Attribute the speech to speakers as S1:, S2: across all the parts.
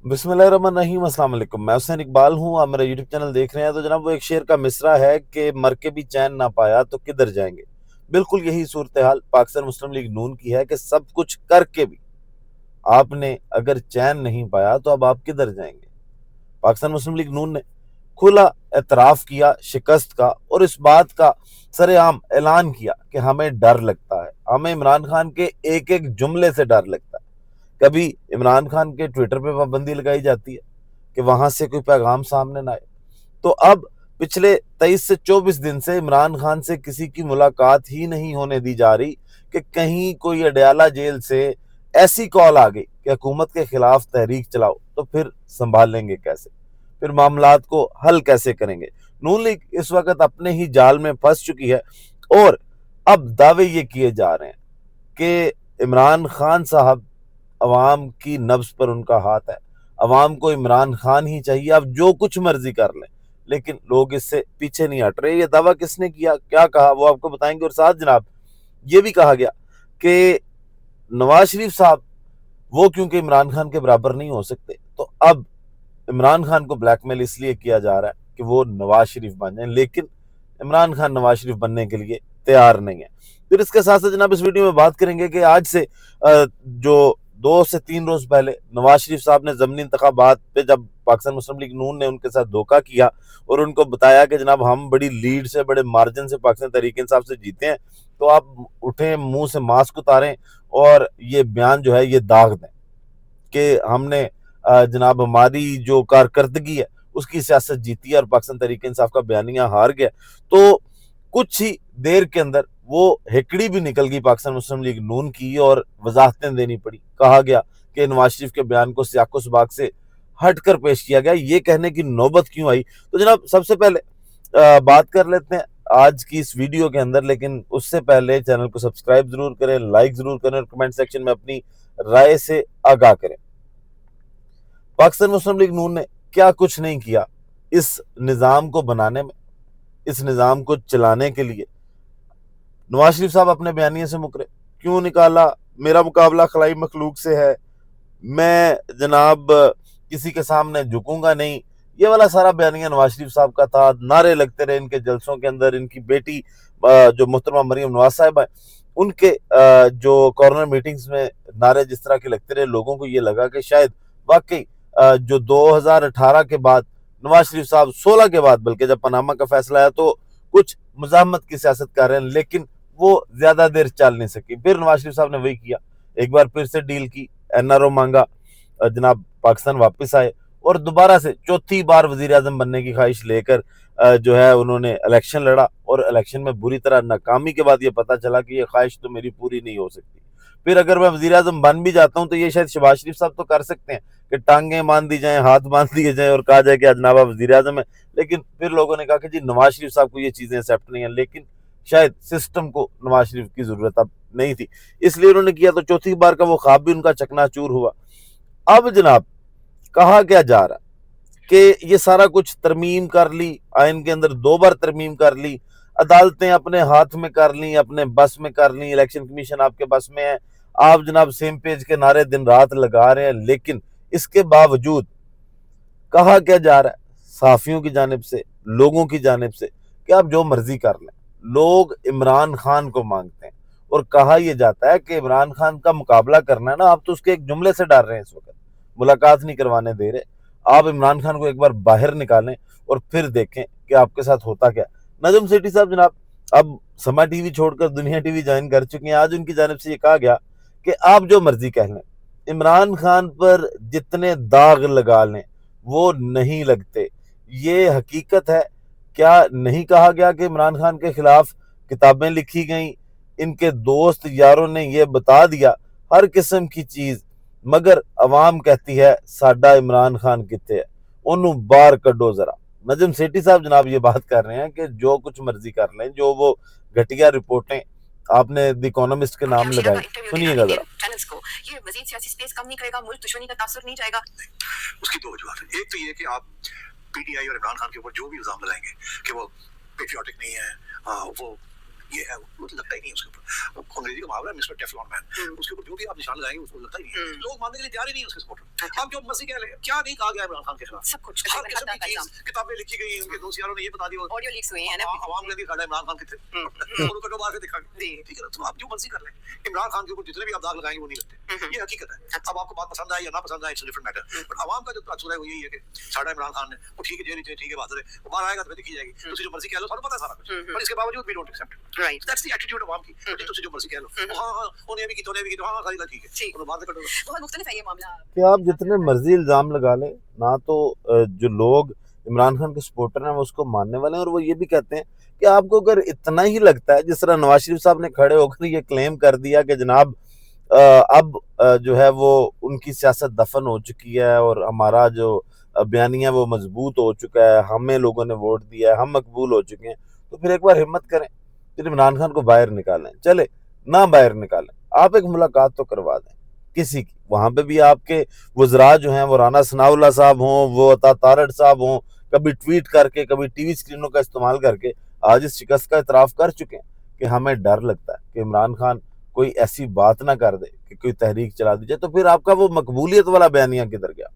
S1: बिस्मिल्लाहिर्रहमानिर्रहीम। अस्सलाम वालेकुम। मैं हुसैन इकबाल हूँ, आप मेरा यूट्यूब चैनल देख रहे हैं। तो जनाब वो एक शेर का मिसरा है कि मर के भी चैन ना पाया तो किधर जाएंगे। बिल्कुल यही सूरत हाल पाकिस्तान मुस्लिम लीग नून की है कि सब कुछ करके भी आपने अगर चैन नहीं पाया तो अब आप किधर जाएंगे। पाकिस्तान मुस्लिम लीग नून ने खुला एतराफ़ किया शिकस्त का और इस बात का सरेआम ऐलान किया कि हमें डर लगता है, हमें इमरान खान के एक एक जुमले से डर लगता है। कभी इमरान खान के ट्विटर पे पाबंदी लगाई जाती है कि वहां से कोई पैगाम सामने ना आए। तो अब पिछले 23 से 24 दिन से इमरान खान से किसी की मुलाकात ही नहीं होने दी जा रही कि कहीं कोई अडयाला जेल से ऐसी कॉल आ गई कि हुकूमत के खिलाफ तहरीक चलाओ, तो फिर संभाल लेंगे कैसे, फिर मामलात को हल कैसे करेंगे। नून लीग इस वक्त अपने ही जाल में फंस चुकी है और अब दावे ये किए जा रहे हैं कि इमरान खान साहब, अवाम की नब्ज पर उनका हाथ है, अवाम को इमरान खान ही चाहिए, अब जो कुछ मर्जी कर लें। लेकिन लोग इससे पीछे नहीं हट रहे। ये दावा किसने किया, क्या कहा, वो आपको बताएंगे। और साथ जनाब ये भी कहा गया कि नवाज शरीफ साहब वो क्योंकि इमरान खान के बराबर नहीं हो सकते, तो अब इमरान खान को ब्लैकमेल इसलिए किया जा रहा है कि वो नवाज शरीफ बन जाए, लेकिन इमरान खान नवाज शरीफ बनने के लिए तैयार नहीं है। फिर इसके साथ साथ जनाब इस वीडियो में बात करेंगे कि आज से जो 2 से 3 रोज पहले नवाज शरीफ साहब ने ज़मीनी इंतखाबात पे जब पाकिस्तान मुस्लिम लीग नून ने उनके साथ धोखा किया और उनको बताया कि जनाब हम बड़ी लीड से, बड़े मार्जिन से पाकिस्तान तहरीक इंसाफ से जीते हैं, तो आप उठें, मुंह से मास्क उतारें और ये बयान जो है ये दाग दें कि हमने जनाब हमारी जो कारकर्दगी है उसकी सियासत जीती है और पाकिस्तान तहरीक इंसाफ का बयानिया हार गया। तो कुछ ही देर के अंदर वो हेकड़ी भी निकल गई पाकिस्तान मुस्लिम लीग नून की और वजाहतें देनी पड़ी। कहा गया कि नवाज शरीफ के बयान को सियाको सबाक से हटकर पेश किया गया, ये कहने की नौबत क्यों आई। तो जनाब सबसे पहले बात कर लेते हैं आज की इस वीडियो के अंदर, लेकिन उससे पहले चैनल को सब्सक्राइब जरूर करें, लाइक जरूर करें और कमेंट सेक्शन में अपनी राय से आगाह करें। पाकिस्तान मुस्लिम लीग नून ने क्या कुछ नहीं किया इस निज़ाम को बनाने में, इस निज़ाम को चलाने के लिए। नवाज शरीफ साहब अपने बयानिए से मुकरे, क्यों निकाला, मेरा मुकाबला खलाई मखलूक से है, मैं जनाब किसी के सामने झुकूंगा नहीं, ये वाला सारा बयानिया नवाज शरीफ साहब का था। नारे लगते रहे इनके जलसों के अंदर। इनकी बेटी जो मोहतरमा मरियम नवाज साहब है, उनके जो कॉर्नर मीटिंग्स में नारे जिस तरह के लगते रहे, लोगों को ये लगा कि शायद वाकई जो 2018 के बाद नवाज शरीफ साहब 16 के बाद, बल्कि जब पनामा का फैसला आया तो कुछ मुजाहमत की सियासत कर रहे हैं, लेकिन वो ज्यादा देर चल नहीं सकी। फिर नवाज शरीफ साहब ने वही किया, एक बार फिर से डील की, एनआरओ मांगा, जनाब पाकिस्तान वापस आए और दोबारा से चौथी बार वजीर आजम बनने की ख्वाहिश लेकर जो है उन्होंने इलेक्शन लड़ा और इलेक्शन में बुरी तरह नाकामी के बाद ये पता चला कि ये ख्वाहिश तो मेरी पूरी नहीं हो सकती। फिर अगर मैं वजीर आजम बन भी जाता हूँ तो ये शायद शहबाज शरीफ साहब तो कर सकते हैं कि टांगे बांध दी जाएं, हाथ बांध दिए जाएं और कहा जाए कि जनाब आप वजीर आजम है। लेकिन फिर लोगों ने कहा कि जी नवाज शरीफ साहब को ये चीजें एक्सेप्ट नहीं है, लेकिन शायद सिस्टम को नवाज शरीफ की जरूरत अब नहीं थी, इसलिए उन्होंने किया। तो चौथी बार का वो ख्वाब भी उनका चकनाचूर हुआ। अब जनाब कहा क्या जा रहा कि ये सारा कुछ तरमीम कर ली, आइन के अंदर 2 बार तरमीम कर ली, अदालतें अपने हाथ में कर ली, अपने बस में कर ली, इलेक्शन कमीशन आपके बस में है, आप जनाब सेम पेज के नारे दिन रात लगा रहे हैं। लेकिन इसके बावजूद कहा क्या जा रहा है सहाफियों की जानिब से, लोगों की जानिब से, कि आप जो मर्जी कर लें। लोग इमरान खान को मांगते हैं और कहा यह जाता है कि इमरान खान का मुकाबला करना है ना, आप तो उसके एक जुमले से डर रहे हैं। इस वक्त मुलाकात नहीं करवाने दे रहे। आप इमरान खान को एक बार बाहर निकालें और फिर देखें कि आपके साथ होता क्या। नजम सेठी साहब जनाब अब समा टीवी छोड़कर दुनिया टीवी ज्वाइन कर चुके हैं। आज उनकी जानिब से ये कहा गया कि आप जो मर्जी कह लें, इमरान खान पर जितने दाग लगा लें वो नहीं लगते, ये हकीकत है। क्या नहीं कहा गया कि इमरान खान के खिलाफ किताबें लिखी गई, इनके दोस्त यारों ने ये बता दिया हर किस्म की चीज, मगर अवाम कहती है साडा इमरान खान किथे है, ओनू बाहर कड्डो जरा। नजम सेठी साहब जनाब ये बात कर रहे हैं कि जो कुछ मर्जी कर लें, जो वो घटिया रिपोर्टें आपने द इकोनॉमिस्ट के नाम लगाई, सुनिएगा जरा। चैनल्स को ये मजीद सियासी स्पेस कम नहीं करेगा, मुल्क दुश्मनी का तासुर नहीं जाएगा।
S2: उसकी 2 वजूहत है। एक तो ये कि आप पीटीआई और इमरान खान के ऊपर जो भी इल्जाम लगाएंगे कि वो पेट्रियाटिक नहीं है, वो ये है वो लगता ही नहीं है उसके ऊपर। वो अंग्रेजी का मुहावरा है मिस्टर टेफलॉन मैन, उसके ऊपर जो भी आप निशान लगाएंगे उसको लगता ही नहीं है। लोग मानने के लिए तैयार ही नहीं है उसके सपोर्टर। आप जो मर्जी कह ले, क्या नहीं कहा गया इमरान खान के खिलाफ,
S3: सब कुछ
S2: हर किस्म की चीज, किताबें लिखी गई, उनके दोस्त यारों ने ये बता दिया,
S3: ऑडियो लीक्स हुई हैं ना,
S2: आवाम ने दिखाया इमरान खान कितने उनको कटो बाहर से दिखाएंगे, ठीक है ना। तो आप जो मर्जी कर लें, इमरान खान के ऊपर जितने भी आप दाग लगाएंगे वो नहीं लगते, ये हकीकत है। अब आपको बात पसंद आए या ना पसंद आए, इट्स डिफरेंट मैटर, बट आवाम का जो तासुर है वो यही है कि साढ़ा इमरान खान है, वो ठीक है जेल ठीक है बहादुर है, वो बाहर आएगा तो फिर देखी जाएगी, तुझे जो मर्जी कह लो, सारा पता है सारा कुछ, पर इसके बावजूद भी don't accept, right, that's the attitude of आवाम की, तुझे जो मर्जी कह लो, हां हां उन्हें भी की तो हां सारी बात ठीक है, ठीक, बाहर से कटो।
S3: बहुत मुख्तलिफ है ये मामला
S1: कि आप जितने मर्जी इल्ज़ाम लगा लें, ना तो जो लोग इमरान खान के सपोर्टर हैं वो उसको मानने वाले हैं, और वो ये भी कहते हैं कि आपको अगर इतना ही लगता है, जिस तरह नवाज शरीफ साहब ने खड़े होकर ये क्लेम कर दिया कि जनाब अब जो है वो उनकी सियासत दफन हो चुकी है और हमारा जो बयानिया वो मजबूत हो चुका है, हमें लोगों ने वोट दिया है, हम मकबूल हो चुके हैं, तो फिर एक बार हिम्मत करें, फिर इमरान खान को बाहर निकालें, चले ना बाहर निकालें, आप एक मुलाकात तो करवा दें किसी की, वहां पे भी आपके वज़रा जो हैं वो राना सनाउल्लाह साहब हों, वो अता तारड़ साहब हों, कभी ट्वीट करके, कभी टीवी स्क्रीनों का इस्तेमाल करके आज इस शिकस्त का इतराफ़ कर चुके हैं कि हमें डर लगता है कि इमरान खान कोई ऐसी बात ना कर दे कि कोई तहरीक चला दी जाए, तो फिर आपका वो मकबूलियत वाला बयानिया किधर गया,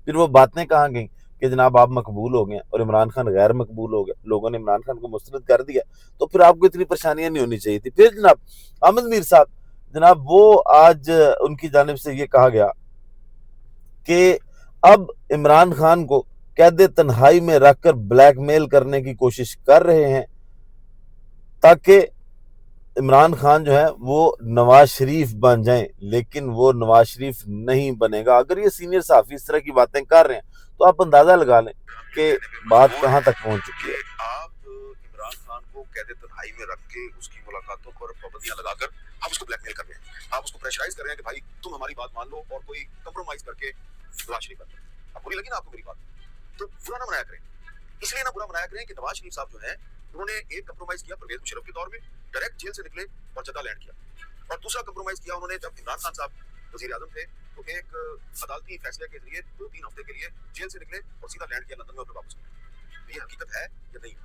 S1: फिर वो बातें कहाँ गई कि जनाब आप मकबूल हो गए और इमरान खान गैर मकबूल हो गए, लोगों ने इमरान खान को मुस्तरद कर दिया, तो फिर आपको इतनी परेशानियां नहीं होनी चाहिए थी। फिर जनाब अहमद मीर साहब, जनाब वो आज उनकी जानिब से ये कहा गया कि अब इमरान खान को कैद तन्हाई में रखकर ब्लैकमेल करने की कोशिश कर रहे हैं ताकि इमरान खान जो है वो नवाज शरीफ बन जाएं, लेकिन वो नवाज शरीफ नहीं बनेगा। अगर ये सीनियर सहाफ़ी इस तरह की बातें कर रहे हैं तो आप अंदाजा लगा लें कि बात कहां तक पहुंच चुकी है।
S2: आप इमरान खान को कैद तन्हाई में रख के उसकी मुलाकातों पर पाबंदियां लगाकर आप उसको ब्लैकमेल कर रहे हैं, आप उसको प्रेशराइज कर रहे हैं कि भाई तुम हमारी बात मान लो और कोई कंप्रोमाइज करके नवाज शरीफ बन जाए। अब बुरी लगी ना आपको मेरी बात, तो बुरा ना मनाया करें, इसलिए ना बुरा मनाया करें कि नवाज शरीफ साहब जो है उन्होंने एक कंप्रोमाइज किया परवेज मुशर्रफ के दौर में, डायरेक्ट जेल से निकले और जद्दा लैंड किया, और दूसरा कंप्रोमाइज किया उन्होंने जब इमरान खान साहब वजीर आजम थे तो एक अदालती फैसले के जरिए 2-3 हफ्ते के लिए जेल से निकले और सीधा लैंड किया लंदन में और वापस गए। ये हकीकत है या नहीं?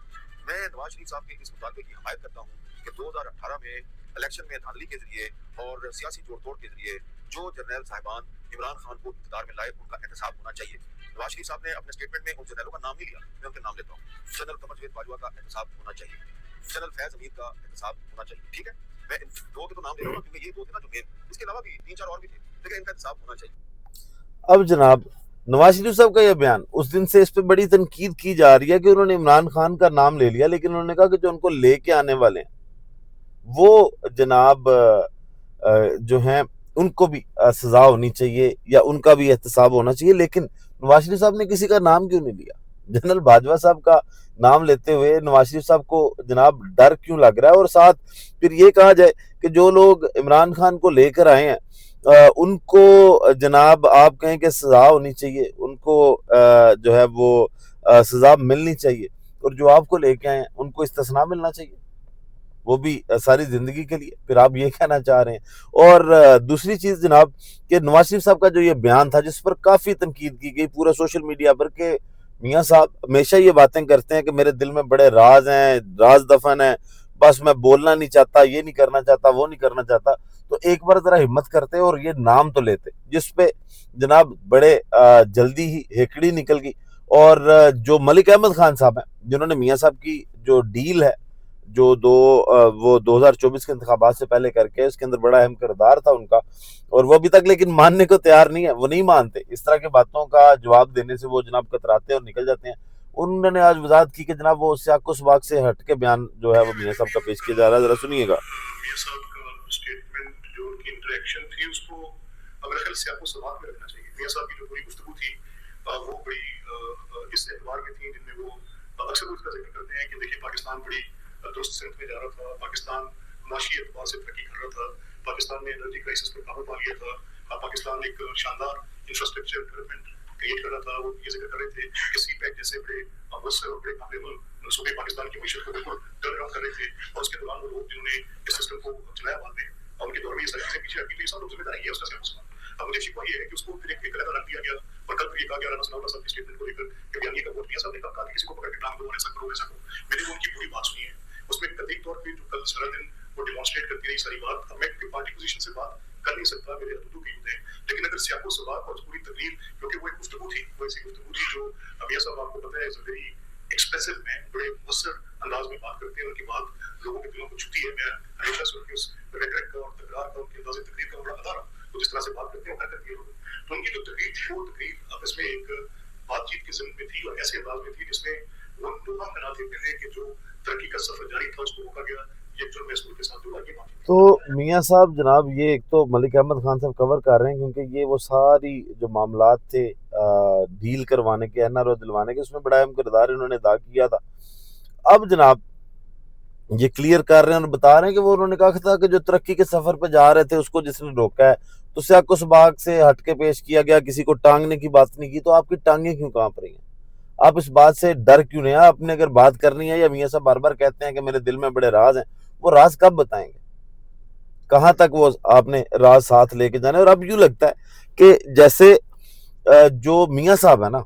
S2: मैं नवाज शरीफ साहब के इस मुतालबे की हमायत करता हूँ कि 2018 में इलेक्शन में धांधली के जरिए और सियासी जोड़ तोड़ के जरिए जो जर्नैल साहिबान इमरान खान को इक़्तिदार में लाए उनका एहतसाब होना चाहिए। नवाज शरीफ साहब ने अपने स्टेटमेंट में उन जर्नैलों का नाम नहीं लिया, मैं उनके नाम लेता हूँ। जनरल कमर जवेद बाजवा का एहतसाब होना चाहिए, जनरल फैज अमीर का एहतसाब होना चाहिए, ठीक है, मैं इन दो के तो नाम ले रहा हूँ क्योंकि ये दो थे ना जो मेन, इसके अलावा भी 3-4 और भी थे, लेकिन इनका एहतसाब होना चाहिए।
S1: अब जनाब नवाज शरीफ साहब का यह बयान, उस दिन से इस पे बड़ी तनकीद की जा रही है कि उन्होंने इमरान खान का नाम ले लिया, लेकिन उन्होंने कहा कि जो उनको लेके आने वाले हैं वो जनाब जो हैं उनको भी सजा होनी चाहिए या उनका भी एहतसाब होना चाहिए, लेकिन नवाज शरीफ साहब ने किसी का नाम क्यों नहीं लिया? जनरल बाजवा साहब का नाम लेते हुए नवाज शरीफ साहब को जनाब डर क्यों लग रहा है? और साथ फिर ये कहा जाए कि जो लोग इमरान खान को लेकर आए हैं उनको जनाब आप कहें कि सजा होनी चाहिए, उनको जो है वो सजा मिलनी चाहिए, और जो आपको लेके आए हैं उनको इस्तिस्ना मिलना चाहिए, वो भी सारी जिंदगी के लिए, फिर आप ये कहना चाह रहे हैं। और दूसरी चीज जनाब कि नवाज शरीफ साहब का जो ये बयान था जिस पर काफी तनकीद की गई पूरा सोशल मीडिया पर कि मियाँ साहब हमेशा ये बातें करते हैं कि मेरे दिल में बड़े राज हैं, राज दफन है, बस मैं बोलना नहीं चाहता, ये नहीं करना चाहता, वो नहीं करना चाहता, तो एक बार जरा हिम्मत करते और ये नाम तो लेते, जिस पे जनाब बड़े जल्दी ही हेकड़ी निकल गई। और जो मलिक अहमद खान साहब हैं जिन्होंने मियाँ साहब की जो डील है जो वो 2024 के इंतखाबात से पहले करके, उसके अंदर बड़ा अहम किरदार था उनका, और वो अभी तक लेकिन मानने को तैयार नहीं है, वो नहीं मानते, इस तरह की बातों का जवाब देने से वो जनाब कतराते और निकल जाते हैं। उन्होंने आज वजाहत की कि जनाब वो सियाको सबाक से हट के बयान जो है वो मियाँ साहब का पेश किया जा रहा है, जरा सुनिएगा।
S4: मियाँ साहब का स्टेटमेंट जो उनकी इंटरेक्शन थी उसको मेरे ख्याल सियाको सबाक में रखना चाहिए। मियाँ साहब की जो पूरी गुफ्तगू थी वो बड़ी इस एतबार में थी जिनमें वो अक्सर उसका जिक्र करते हैं कि देखिए पाकिस्तान बड़ी दुरुस्त सिमत में जा रहा था, पाकिस्तान माशी एतबार से तरक्की कर रहा था, पाकिस्तान ने एनर्जी क्राइसिस पर काबू पा लिया था, पाकिस्तान एक शानदार इंफ्रास्ट्रक्चर डेवलपमेंट क्रिएट कर रहा था। वो ये जिक्र कर रहे थे कि सी पैक जैसे बड़े मुस्लिम और बड़े काबिल सूबे पाकिस्तान की मीशत को बिल्कुल टर्न अराउंड कर रहे थे, और उसके दौरान वो लोग जिन्होंने इस सिस्टम को चलाया बाद में और उनके दौर में ये सारी चीजें पीछे हटी, तो ये सब लोग जिम्मेदारी है उसका सिर्फ। अब मुझे शिकवा ये है कि उसको फिर एक अलग रख दिया गया, और कल फिर ये कहा गया राना सनाउल्लाह साहब के स्टेटमेंट को लेकर कि बयानी का वोट मियाँ साहब ने कहा कि किसी को पकड़ के टांग दो, ऐसा करो वैसा करो। मैंने वो उनकी पूरी बात सुनी है, उसमें कतई तौर पे जो कल सरहद सारी बात। अब मैं पार्टी पोजीशन से बात कर नहीं सकता, मेरे हदूद भी होते हैं, लेकिन अगर सियाको सवाल और पूरी तकरीर, क्योंकि वो एक गुफ्तगू थी, वो ऐसी गुफ्तगू थी जो मियां साहब आपको पता है is a very expressive man, बड़े मुसर अंदाज में बात करते हैं, उनकी बात लोगों के दिलों को छूती है। मैं हमेशा से उनकी उस रेटरिक का और तकरार का, उनके अंदाज़े तकरीर का बड़ा अदा रहा, तो जिस तरह से बात करते हैं वो करती है लोग, तो उनकी जो तकरीर थी वो तकरीर अब इसमें एक बातचीत की ज़िम्न में थी और ऐसे अंदाज में थी जिसमें वो लोहा बनाते पहले कि जो तरक्की का सफर जारी था उसको रोका गया, ये जुर्म है इसके साथ जुड़ा, ये बात।
S1: तो मियाँ साहब जनाब, ये एक तो मलिक अहमद खान साहब कवर कर रहे हैं क्योंकि ये वो सारी जो मामलात थे डील करवाने के, एनआरओ दिलवाने के, उसमें बड़ा अहम किरदार इन्होंने अदा किया था। अब जनाब ये क्लियर कर रहे हैं और बता रहे हैं कि वो उन्होंने कहा था कि जो तरक्की के सफर पे जा रहे थे उसको जिसने रोका है तो सियाको सबाग से हट के पेश किया गया, किसी को टांगने की बात नहीं की, तो आपकी टांगें क्यों कांप रही हैं? आप इस बात से डर क्यों नहीं? आपने अगर बात करनी है, या मियाँ साहब बार बार कहते हैं कि मेरे दिल में बड़े राज हैं, वो राज कब बताएंगे? कहाँ तक वो आपने राज साथ लेके जाना है? और अब यूं लगता है कि जैसे जो मियाँ साहब है ना,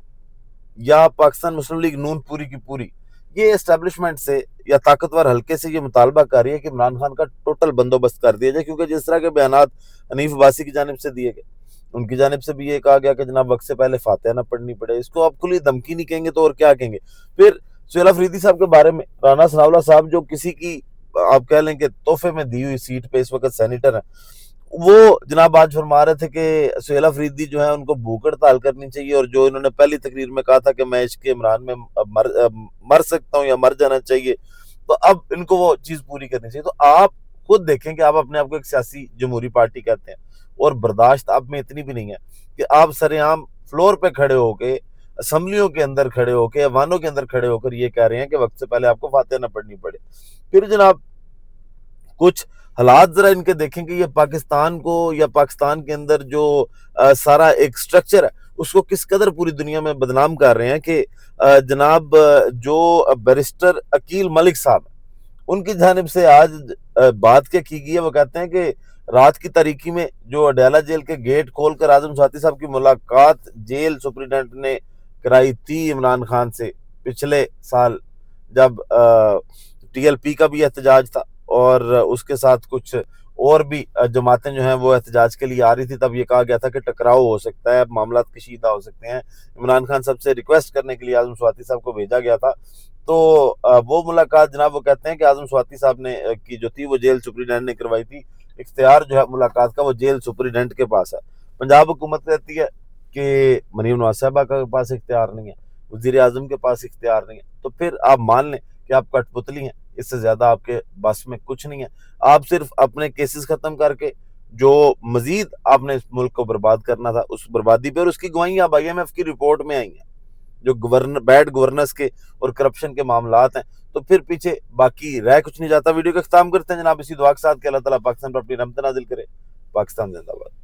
S1: या पाकिस्तान मुस्लिम लीग नून पूरी की पूरी ये एस्टेब्लिशमेंट से या ताकतवर हल्के से ये मुतालबा कर रही है कि इमरान खान का टोटल बंदोबस्त कर दिया जाए, क्योंकि जिस तरह के बयानात हनीफ अब्बासी की जानिब से दिए गए, उनकी जानिब से भी ये कहा गया कि जनाब वक्त से पहले फातिहा ना पढ़नी पड़े। इसको आप खुली धमकी नहीं कहेंगे तो और क्या कहेंगे? फिर सुहेल अफरीदी साहब के बारे में, राना सनाउल्लाह साहब जो किसी की आप कह लें कि तोहफे में दी हुई सीट पे इस वक्त सेनेटर है, वो जनाब आज फरमा रहे थे कि सुहेल अफरीदी जो है उनको भूख हड़ताल करनी चाहिए, और जो इन्होंने पहली तकरीर में कहा था कि मैं इश्क इमरान में मर सकता हूँ या मर जाना चाहिए, तो अब इनको वो चीज पूरी करनी चाहिए। तो आप खुद देखें कि आप अपने आप को एक सियासी जमहूरी पार्टी कहते हैं, और बर्दाश्त आप में इतनी भी नहीं है कि आप सरेआम फ्लोर पे खड़े होके, असम्बलियों के अंदर खड़े होके, ऐवानों के अंदर खड़े होकर ये कह रहे हैं कि वक्त से पहले आपको फातिहा ना पढ़नी पड़े। फिर जनाब कुछ हालात जरा इनके देखें कि ये पाकिस्तान को, या पाकिस्तान के अंदर जो सारा एक स्ट्रक्चर है उसको किस कदर पूरी दुनिया में बदनाम कर रहे हैं कि जनाब जो बैरिस्टर अकील मलिक साहब उनकी जानिब से आज बात क्या की गई है। वो कहते हैं कि रात की तारीकी में जो अडयाला जेल के गेट खोलकर आजम स्वाति साहब की मुलाकात जेल सुपरिटेंडेंट ने कराई थी इमरान खान से पिछले साल, जब टीएलपी का भी एहतजाज था और उसके साथ कुछ और भी जमातें जो हैं वो एहतजाज के लिए आ रही थी, तब ये कहा गया था कि टकराव हो सकता है, मामला कशीदा हो सकते हैं। इमरान खान साहब से रिक्वेस्ट करने के लिए आजम स्वाति साहब को भेजा गया था। तो वो मुलाकात जनाब वो कहते हैं कि आजम स्वाति साहब ने की जो थी वो जेल सुपरिटेंडेंट ने करवाई थी। इख्तियार जो है मुलाकात का वो जेल सुपरिटेंडेंट के पास है। पंजाब हुकूमत कहती है कि मरीम नवाज साहबा के पास इख्तियार नहीं है, वजीर आजम के पास इख्तियार नहीं है, तो फिर आप मान लें कि आप कठपुतली हैं, इससे ज्यादा आपके बस में कुछ नहीं है। आप सिर्फ अपने केसेस खत्म करके जो मजीद आपने इस मुल्क को बर्बाद करना था उस बर्बादी पे, और उसकी गवाहियां अब IMF की रिपोर्ट में आई हैं जो बैड गवर्नेंस के और करप्शन के मामलात हैं। तो फिर पीछे बाकी रह कुछ नहीं जाता। वीडियो का इख्तिताम करते हैं जनाब इसी दुआ के साथ कि अल्लाह ताला पाकिस्तान पर अपनी रहमत नाजिल करे। पाकिस्तान जिंदाबाद।